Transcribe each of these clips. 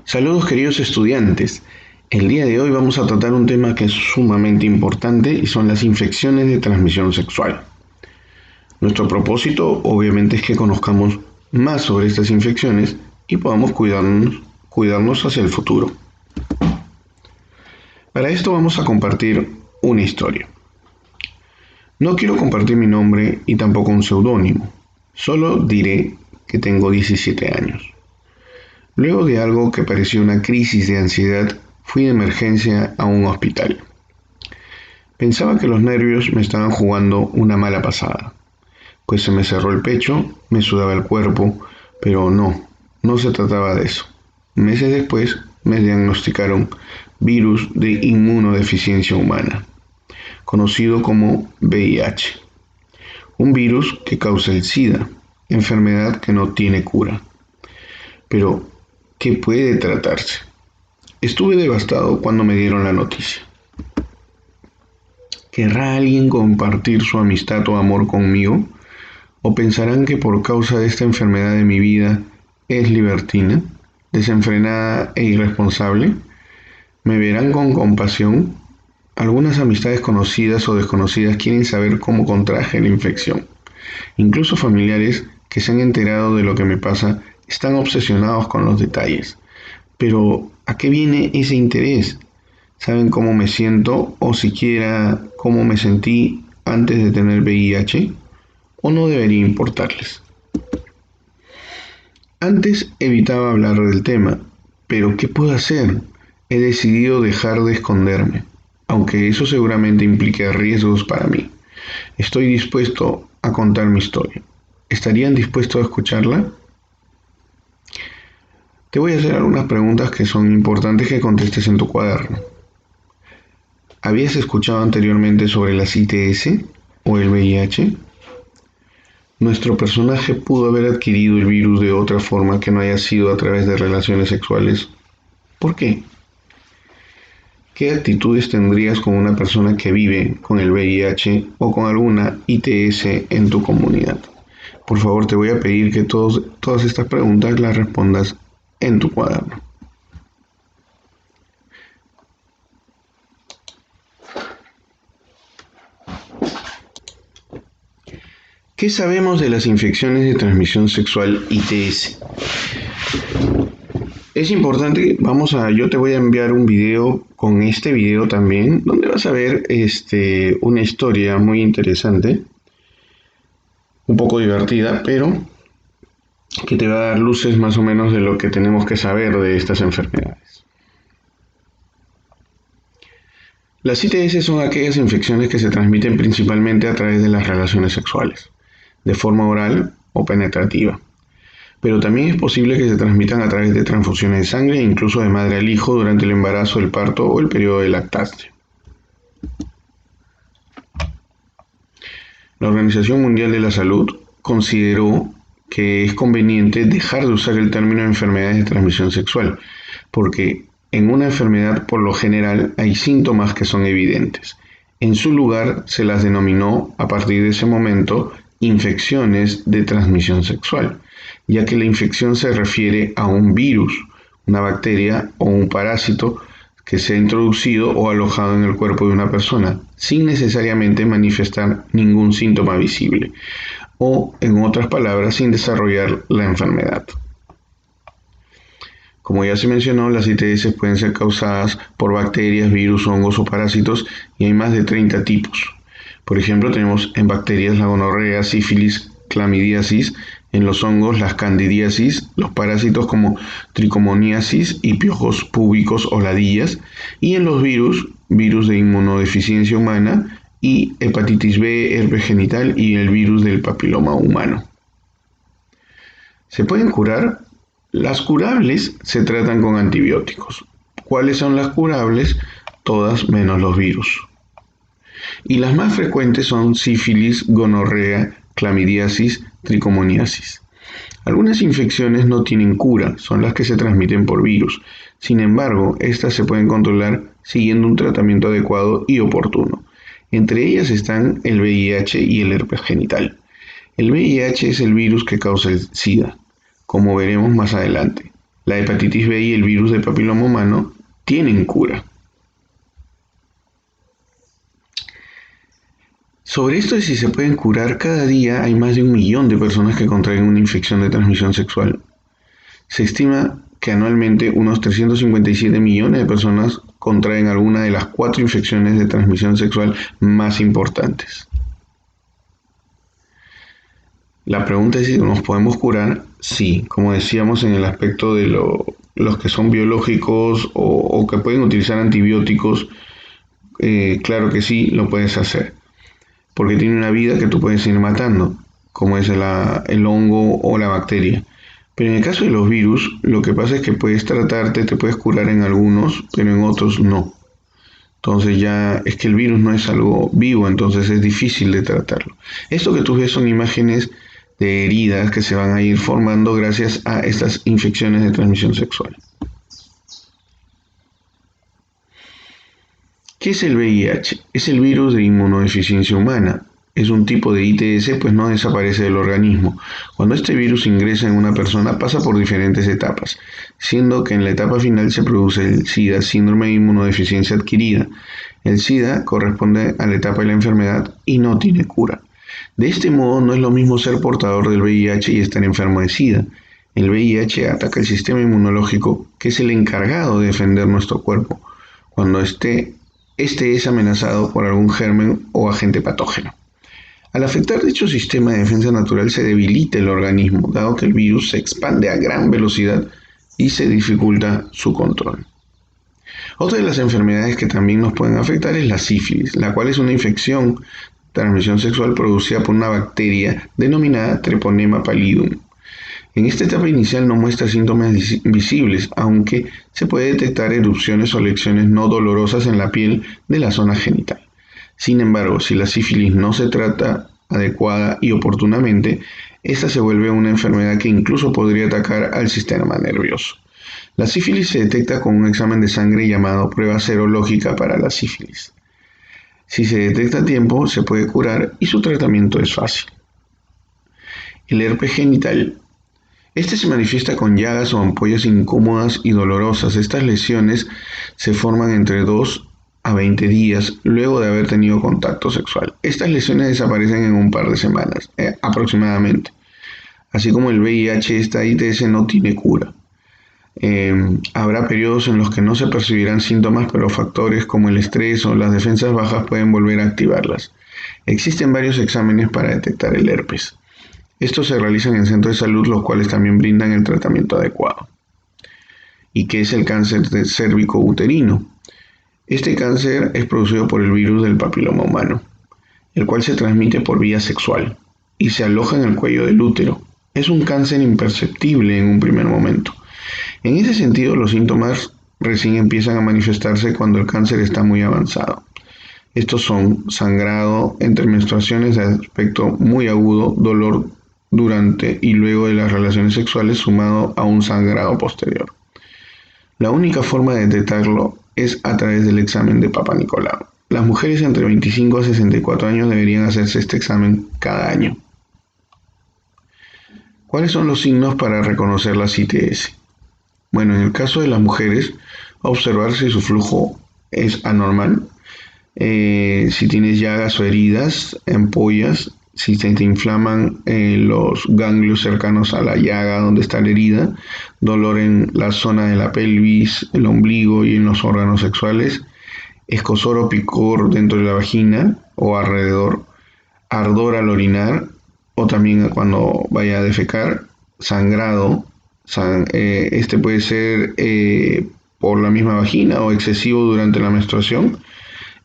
Saludos queridos estudiantes. El día de hoy vamos a tratar un tema que es sumamente importante y son las infecciones de transmisión sexual. Nuestro propósito obviamente es que conozcamos más sobre estas infecciones y podamos cuidarnos hacia el futuro. Para esto vamos a compartir una historia. No quiero compartir mi nombre y tampoco un seudónimo. Solo diré que tengo 17 años. Luego de algo que pareció una crisis de ansiedad, fui de emergencia a un hospital. Pensaba que los nervios me estaban jugando una mala pasada, pues se me cerró el pecho, me sudaba el cuerpo, pero no se trataba de eso. Meses después me diagnosticaron virus de inmunodeficiencia humana, conocido como VIH, un virus que causa el SIDA, enfermedad que no tiene cura, pero que puede tratarse. Estuve devastado cuando me dieron la noticia. ¿Querrá alguien compartir su amistad o amor conmigo? ¿O pensarán que por causa de esta enfermedad de mi vida es libertina, desenfrenada e irresponsable? ¿Me verán con compasión? Algunas amistades conocidas o desconocidas quieren saber cómo contraje la infección. Incluso familiares que se han enterado de lo que me pasa están obsesionados con los detalles. Pero, ¿a qué viene ese interés? ¿Saben cómo me siento o siquiera cómo me sentí antes de tener VIH? ¿O no debería importarles? Antes evitaba hablar del tema, pero ¿qué puedo hacer? He decidido dejar de esconderme, aunque eso seguramente implique riesgos para mí. Estoy dispuesto a contar mi historia. ¿Estarían dispuestos a escucharla? Te voy a hacer algunas preguntas que son importantes que contestes en tu cuaderno. ¿Habías escuchado anteriormente sobre las ITS o el VIH? Nuestro personaje pudo haber adquirido el virus de otra forma que no haya sido a través de relaciones sexuales. ¿Por qué? ¿Qué actitudes tendrías con una persona que vive con el VIH o con alguna ITS en tu comunidad? Por favor, te voy a pedir que todas estas preguntas las respondas en tu cuaderno. ¿Qué sabemos de las infecciones de transmisión sexual ITS? Es importante, yo te voy a enviar un video con este video también, donde vas a ver una historia muy interesante, un poco divertida, pero que te va a dar luces más o menos de lo que tenemos que saber de estas enfermedades. Las ITS son aquellas infecciones que se transmiten principalmente a través de las relaciones sexuales, de forma oral o penetrativa. Pero también es posible que se transmitan a través de transfusiones de sangre e incluso de madre al hijo durante el embarazo, el parto o el periodo de lactancia. La Organización Mundial de la Salud consideró que es conveniente dejar de usar el término enfermedades de transmisión sexual, porque en una enfermedad por lo general hay síntomas que son evidentes. En su lugar se las denominó a partir de ese momento infecciones de transmisión sexual, ya que la infección se refiere a un virus, una bacteria o un parásito que se ha introducido o alojado en el cuerpo de una persona, sin necesariamente manifestar ningún síntoma visible, o, en otras palabras, sin desarrollar la enfermedad. Como ya se mencionó, las ITS pueden ser causadas por bacterias, virus, hongos o parásitos y hay más de 30 tipos. Por ejemplo, tenemos en bacterias la gonorrea, sífilis, clamidiasis, en los hongos las candidiasis, los parásitos como tricomoniasis y piojos púbicos o ladillas, y en los virus de inmunodeficiencia humana y hepatitis B, herpes genital y el virus del papiloma humano. ¿Se pueden curar? Las curables se tratan con antibióticos. ¿Cuáles son las curables? Todas menos los virus. Y las más frecuentes son sífilis, gonorrea, clamidiasis, tricomoniasis. Algunas infecciones no tienen cura, son las que se transmiten por virus. Sin embargo, estas se pueden controlar siguiendo un tratamiento adecuado y oportuno. Entre ellas están el VIH y el herpes genital. El VIH es el virus que causa el SIDA, como veremos más adelante. La hepatitis B y el virus del papiloma humano tienen cura. Sobre esto de si se pueden curar, cada día hay más de 1 millón de personas que contraen una infección de transmisión sexual. Se estima que anualmente unos 357 millones de personas contraen alguna de las 4 infecciones de transmisión sexual más importantes. La pregunta es si nos podemos curar. Sí, como decíamos en el aspecto de los que son biológicos o que pueden utilizar antibióticos, claro que sí, lo puedes hacer, porque tiene una vida que tú puedes ir matando, como es el hongo o la bacteria. Pero en el caso de los virus, lo que pasa es que puedes tratarte, te puedes curar en algunos, pero en otros no. Entonces ya es que el virus no es algo vivo, entonces es difícil de tratarlo. Esto que tú ves son imágenes de heridas que se van a ir formando gracias a estas infecciones de transmisión sexual. ¿Qué es el VIH? Es el virus de inmunodeficiencia humana. Es un tipo de ITS, pues no desaparece del organismo. Cuando este virus ingresa en una persona pasa por diferentes etapas, siendo que en la etapa final se produce el SIDA, síndrome de inmunodeficiencia adquirida. El SIDA corresponde a la etapa de la enfermedad y no tiene cura. De este modo, no es lo mismo ser portador del VIH y estar enfermo de SIDA. El VIH ataca el sistema inmunológico, que es el encargado de defender nuestro cuerpo, cuando este es amenazado por algún germen o agente patógeno. Al afectar dicho sistema de defensa natural se debilita el organismo, dado que el virus se expande a gran velocidad y se dificulta su control. Otra de las enfermedades que también nos pueden afectar es la sífilis, la cual es una infección de transmisión sexual producida por una bacteria denominada Treponema pallidum. En esta etapa inicial no muestra síntomas visibles, aunque se puede detectar erupciones o lesiones no dolorosas en la piel de la zona genital. Sin embargo, si la sífilis no se trata adecuada y oportunamente, esta se vuelve una enfermedad que incluso podría atacar al sistema nervioso. La sífilis se detecta con un examen de sangre llamado prueba serológica para la sífilis. Si se detecta a tiempo, se puede curar y su tratamiento es fácil. El herpes genital. Este se manifiesta con llagas o ampollas incómodas y dolorosas. Estas lesiones se forman entre 2 a 20 días luego de haber tenido contacto sexual. Estas lesiones desaparecen en un par de semanas, aproximadamente. Así como el VIH, esta ITS no tiene cura. Habrá periodos en los que no se percibirán síntomas, pero factores como el estrés o las defensas bajas pueden volver a activarlas. Existen varios exámenes para detectar el herpes. Estos se realizan en centros de salud, los cuales también brindan el tratamiento adecuado. ¿Y qué es el cáncer de cérvico-uterino? Este cáncer es producido por el virus del papiloma humano, el cual se transmite por vía sexual y se aloja en el cuello del útero. Es un cáncer imperceptible en un primer momento. En ese sentido, los síntomas recién empiezan a manifestarse cuando el cáncer está muy avanzado. Estos son sangrado entre menstruaciones de aspecto muy agudo, dolor durante y luego de las relaciones sexuales sumado a un sangrado posterior. La única forma de detectarlo es a través del examen de Papa Nicolau. Las mujeres entre 25 a 64 años deberían hacerse este examen cada año. ¿Cuáles son los signos para reconocer las ITS? Bueno, en el caso de las mujeres, observar si su flujo es anormal, si tienes llagas o heridas, ampollas, si se te inflaman los ganglios cercanos a la llaga donde está la herida, dolor en la zona de la pelvis, el ombligo y en los órganos sexuales, escozor o picor dentro de la vagina o alrededor, ardor al orinar o también cuando vaya a defecar, sangrado, este puede ser por la misma vagina o excesivo durante la menstruación,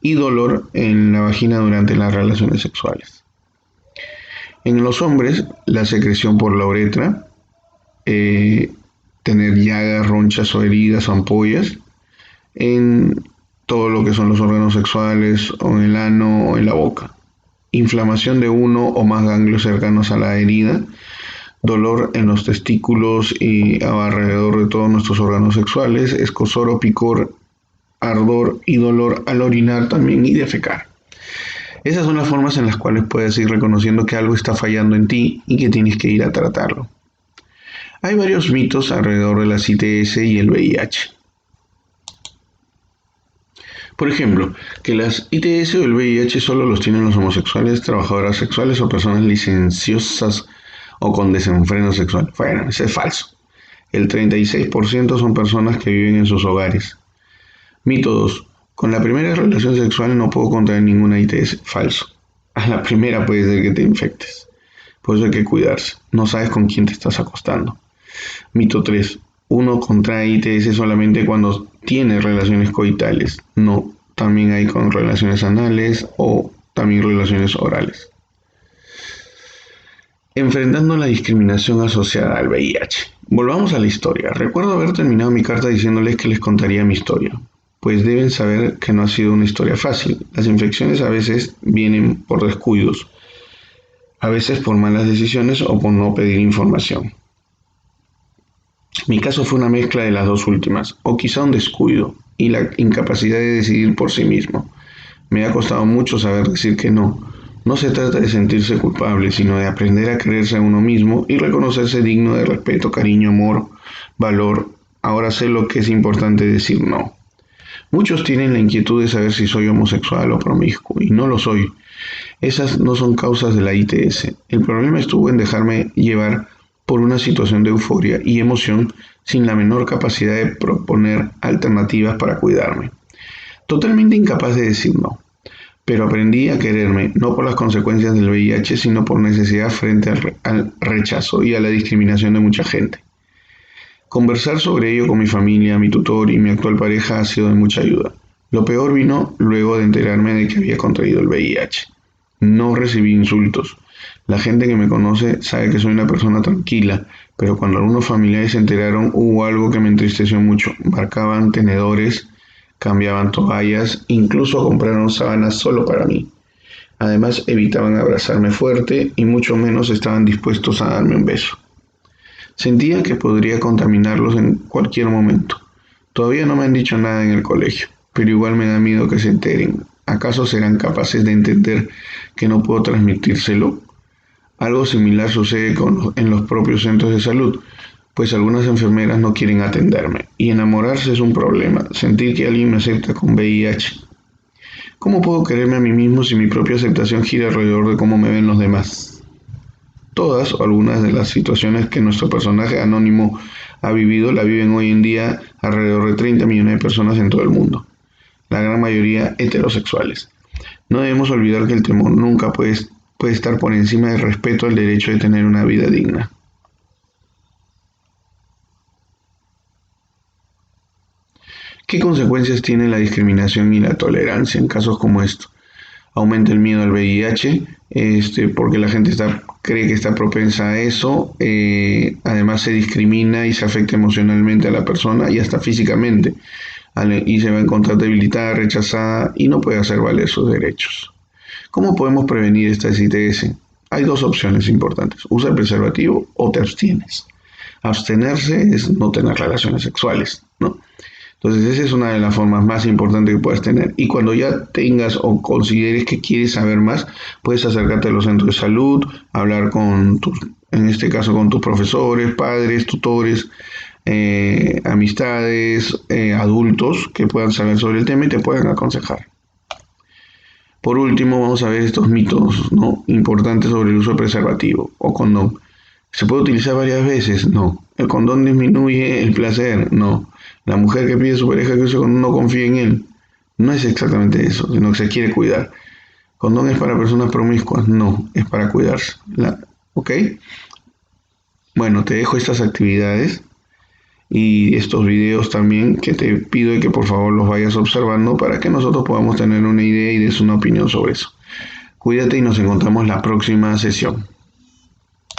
y dolor en la vagina durante las relaciones sexuales. En los hombres, la secreción por la uretra, tener llagas, ronchas o heridas o ampollas en todo lo que son los órganos sexuales o en el ano o en la boca. Inflamación de uno o más ganglios cercanos a la herida, dolor en los testículos y alrededor de todos nuestros órganos sexuales, escozor o picor, ardor y dolor al orinar también y defecar. Esas son las formas en las cuales puedes ir reconociendo que algo está fallando en ti y que tienes que ir a tratarlo. Hay varios mitos alrededor de las ITS y el VIH. Por ejemplo, que las ITS o el VIH solo los tienen los homosexuales, trabajadoras sexuales o personas licenciosas o con desenfreno sexual. Bueno, eso es falso. El 36% son personas que viven en sus hogares. Mito 2. Con la primera relación sexual no puedo contraer ninguna ITS. Falso. A la primera puede ser que te infectes. Por eso hay que cuidarse. No sabes con quién te estás acostando. Mito 3. Uno contrae ITS solamente cuando tiene relaciones coitales. No, también hay con relaciones anales o también relaciones orales. Enfrentando la discriminación asociada al VIH. Volvamos a la historia. Recuerdo haber terminado mi carta diciéndoles que les contaría mi historia, pues deben saber que no ha sido una historia fácil. Las infecciones a veces vienen por descuidos, a veces por malas decisiones o por no pedir información. Mi caso fue una mezcla de las dos últimas, o quizá un descuido y la incapacidad de decidir por sí mismo. Me ha costado mucho saber decir que no. No se trata de sentirse culpable, sino de aprender a quererse a uno mismo y reconocerse digno de respeto, cariño, amor, valor. Ahora sé lo que es importante decir no. Muchos tienen la inquietud de saber si soy homosexual o promiscuo, y no lo soy. Esas no son causas de la ITS. El problema estuvo en dejarme llevar por una situación de euforia y emoción sin la menor capacidad de proponer alternativas para cuidarme. Totalmente incapaz de decir no. Pero aprendí a quererme, no por las consecuencias del VIH, sino por necesidad frente al rechazo y a la discriminación de mucha gente. Conversar sobre ello con mi familia, mi tutor y mi actual pareja ha sido de mucha ayuda. Lo peor vino luego de enterarme de que había contraído el VIH. No recibí insultos. La gente que me conoce sabe que soy una persona tranquila, pero cuando algunos familiares se enteraron hubo algo que me entristeció mucho. Marcaban tenedores, cambiaban toallas, incluso compraron sábanas solo para mí. Además evitaban abrazarme fuerte y mucho menos estaban dispuestos a darme un beso. Sentía que podría contaminarlos en cualquier momento. Todavía no me han dicho nada en el colegio, pero igual me da miedo que se enteren. ¿Acaso serán capaces de entender que no puedo transmitírselo? Algo similar sucede en los propios centros de salud, pues algunas enfermeras no quieren atenderme. Y enamorarse es un problema, sentir que alguien me acepta con VIH. ¿Cómo puedo quererme a mí mismo si mi propia aceptación gira alrededor de cómo me ven los demás? Todas o algunas de las situaciones que nuestro personaje anónimo ha vivido la viven hoy en día alrededor de 30 millones de personas en todo el mundo, la gran mayoría heterosexuales. No debemos olvidar que el temor nunca puede estar por encima del respeto al derecho de tener una vida digna. ¿Qué consecuencias tiene la discriminación y la tolerancia en casos como estos? Aumenta el miedo al VIH, porque la gente cree que está propensa a eso, además se discrimina y se afecta emocionalmente a la persona y hasta físicamente, y se va a encontrar debilitada, rechazada y no puede hacer valer sus derechos. ¿Cómo podemos prevenir esta ITS? Hay dos opciones importantes: usa el preservativo o te abstienes. Abstenerse es no tener relaciones sexuales, ¿no? Entonces esa es una de las formas más importantes que puedes tener. Y cuando ya tengas o consideres que quieres saber más, puedes acercarte a los centros de salud, hablar en este caso con tus profesores, padres, tutores, amistades, adultos que puedan saber sobre el tema y te puedan aconsejar. Por último, vamos a ver estos mitos, ¿no?, importantes sobre el uso de preservativo o condón. ¿Se puede utilizar varias veces? No. ¿El condón disminuye el placer? No. ¿La mujer que pide a su pareja que use condón no confía en él? No es exactamente eso, sino que se quiere cuidar. ¿Condón es para personas promiscuas? No, es para cuidarse. ¿Ok? Bueno, te dejo estas actividades y estos videos también, que te pido que por favor los vayas observando para que nosotros podamos tener una idea y des una opinión sobre eso. Cuídate y nos encontramos la próxima sesión.